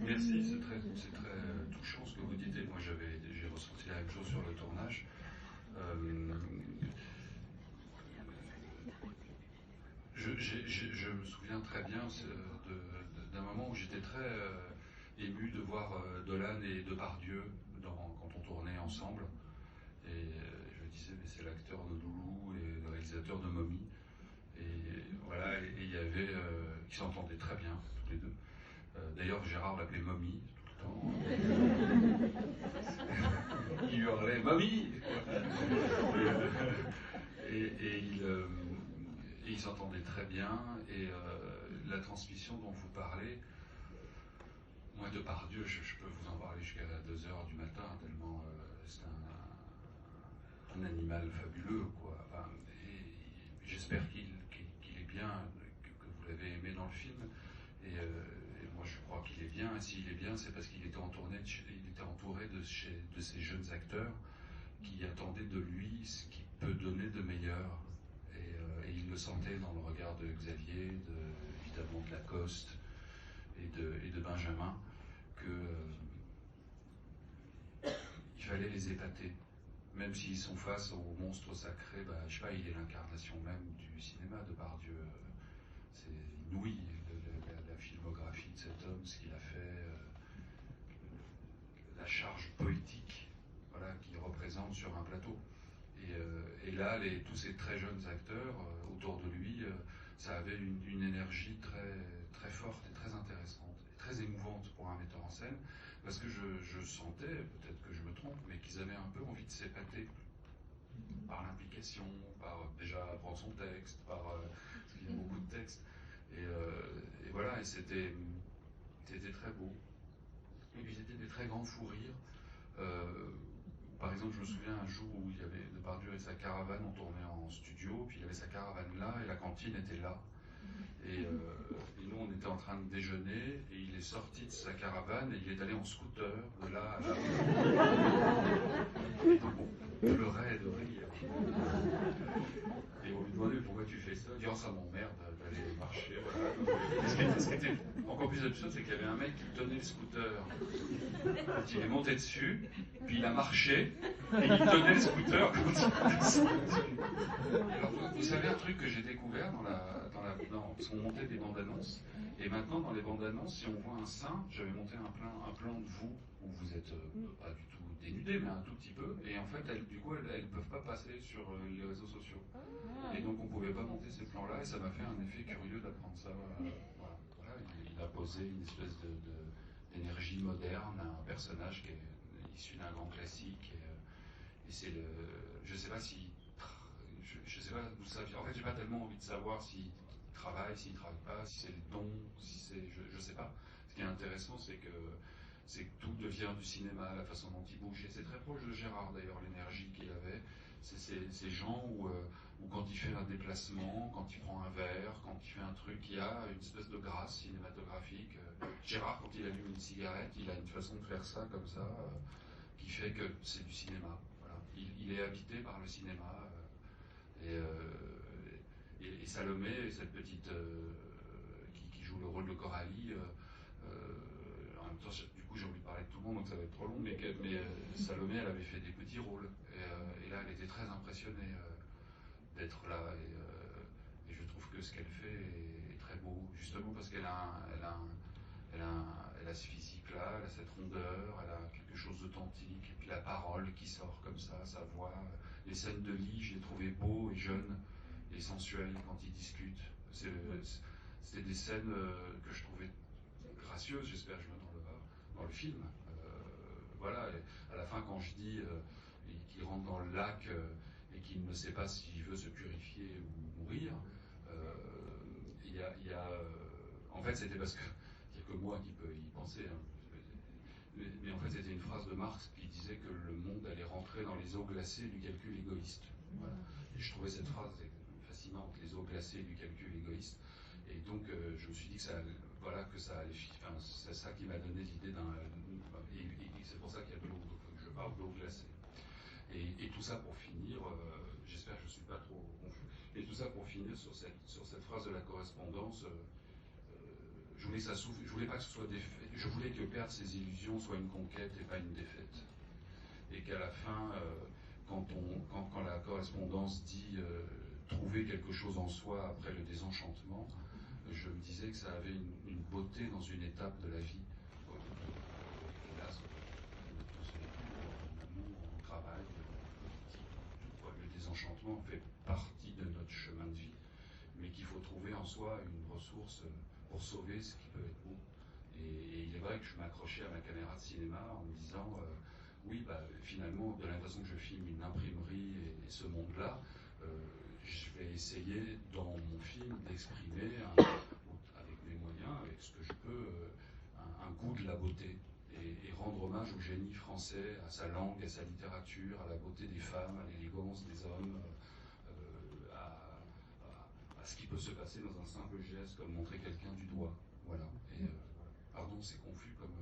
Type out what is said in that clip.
Merci, c'est très touchant ce que vous dites. Et moi, j'ai ressenti la même chose sur le tournage. Je me souviens très bien d'un moment où j'étais très ému de voir Dolan et Depardieu quand on tournait ensemble. Et je me disais, mais c'est l'acteur de Loulou et le réalisateur de Mommy. Et voilà, et il y avait. Ils s'entendaient très bien, tous les deux. D'ailleurs, Gérard l'appelait Mommy tout le temps. Il hurlait Mommy. Et ils s'entendaient très bien. Et la transmission dont vous parlez, moi, Depardieu, je peux vous en parler jusqu'à 2h du matin, tellement c'est un animal fabuleux, quoi. Enfin, j'espère qu'il est bien, que vous l'avez aimé dans le film. Et moi, je crois qu'il est bien. Et s'il est bien, c'est parce qu'il était entouré de ces jeunes acteurs qui attendaient de lui ce qu'il peut donner de meilleur. Et il le sentait dans le regard de Xavier, évidemment de Lacoste et de Benjamin, qu'il fallait les épater. Même s'ils sont face au monstre sacré, je sais pas, il est l'incarnation même du cinéma. Depardieu, c'est inouï, la filmographie de cet homme, ce qu'il a fait, la charge poétique, voilà, qu'il représente sur un plateau. Et là, tous ces très jeunes acteurs autour de lui, ça avait une énergie très, très forte et très intéressante, et très émouvante pour un metteur en scène, parce que je sentais, peut-être que je me trompe, mais qu'ils avaient un peu envie de s'épater par l'implication, par déjà apprendre son texte, parce qu'il y a beaucoup de textes. Et voilà, et c'était très beau. Et puis c'était des très grands fous rires. Par exemple, je me souviens un jour où il y avait Depardieu et sa caravane, on tournait en studio, puis il y avait sa caravane là, et la cantine était là. Et nous, on était en train de déjeuner, et il est sorti de sa caravane, et il est allé en scooter, de là à là. Et donc, on pleurait de rire. Et on lui demandait pourquoi tu fais ça. Il dit, oh, ça m'emmerde d'aller marcher. Voilà. Ce qui était encore plus absurde, c'est qu'il y avait un mec qui tenait le scooter. Il est monté dessus, puis il a marché, et il tenait le scooter comme ça. Alors, vous savez un truc que j'ai découvert parce qu'on montait des bandes annonces, et maintenant dans les bandes annonces, si on voit un sein, j'avais monté un plan de vous, où vous êtes pas du tout dénudé, mais un tout petit peu, et en fait, elles ne peuvent pas passer sur les réseaux sociaux. Et donc on ne pouvait pas monter ces plans-là, et ça m'a fait un effet curieux d'apprendre ça. Voilà, il a posé une espèce d'énergie moderne, un personnage qui est issu d'un grand classique. Et c'est le. Je sais pas si. Je sais pas d'où ça vient. En fait, j'ai pas tellement envie de savoir s'il travaille pas, si c'est le don, si c'est. Je sais pas. Ce qui est intéressant, c'est que tout devient du cinéma, la façon dont il bouge. Et c'est très proche de Gérard d'ailleurs, l'énergie qu'il avait. C'est ces gens où quand il fait un déplacement, quand il prend un verre, quand il fait un truc, il y a une espèce de grâce cinématographique. Gérard, quand il allume une cigarette, il a une façon de faire ça comme ça, qui fait que c'est du cinéma. Voilà. Il est habité par le cinéma. Et Salomé, cette petite qui joue le rôle de Coralie, en même temps, du coup j'ai envie de parler de tout le monde, donc ça va être trop long, mais Salomé, elle avait fait des petits rôles. Et là, elle était très impressionnée d'être là. Et je trouve que ce qu'elle fait est très beau, justement parce qu'elle a ce physique-là, elle a cette rondeur, elle a quelque chose d'authentique, et puis la parole qui sort comme ça, sa voix. Les scènes de lit, je les trouvais beaux et jeunes et sensuels quand ils discutent. C'était des scènes que je trouvais gracieuses, j'espère que je me trompe pas, dans le film. Voilà, et à la fin, quand je dis qu'il rentre dans le lac et qu'il ne sait pas s'il veut se purifier ou mourir, en fait, c'était parce que il n'y a que moi qui peux y penser. Hein. Mais en fait, c'était une phrase de Marx qui disait que le monde allait rentrer dans les eaux glacées du calcul égoïste. Voilà. Et je trouvais cette phrase fascinante, les eaux glacées du calcul égoïste. Et donc, je me suis dit que ça allait. Enfin, c'est ça qui m'a donné l'idée d'un. Et c'est pour ça qu'il y a de l'eau, que je parle d'eau glacée. Et tout ça pour finir, j'espère que je ne suis pas trop confus. Et tout ça pour finir sur cette phrase de la correspondance. Je voulais que ça souffre, je voulais pas que ce soit défaite. Je voulais que perdre ses illusions soit une conquête et pas une défaite. Et qu'à la fin, quand la correspondance dit trouver quelque chose en soi après le désenchantement, je me disais que ça avait une beauté dans une étape de la vie. Hélas, on travaille, le désenchantement fait partie de notre chemin de vie, mais qu'il faut trouver en soi une ressource pour sauver ce qui peut être beau. Et il est vrai que je m'accrochais à ma caméra de cinéma en me disant oui, finalement, de la façon que je filme une imprimerie et ce monde-là, je vais essayer dans mon film d'exprimer, avec mes moyens, avec ce que je peux, un goût de la beauté et rendre hommage au génie français, à sa langue, à sa littérature, à la beauté des femmes, à l'élégance des hommes, à ce qui peut se passer dans un simple geste comme montrer quelqu'un du doigt. Voilà. Et pardon, c'est confus comme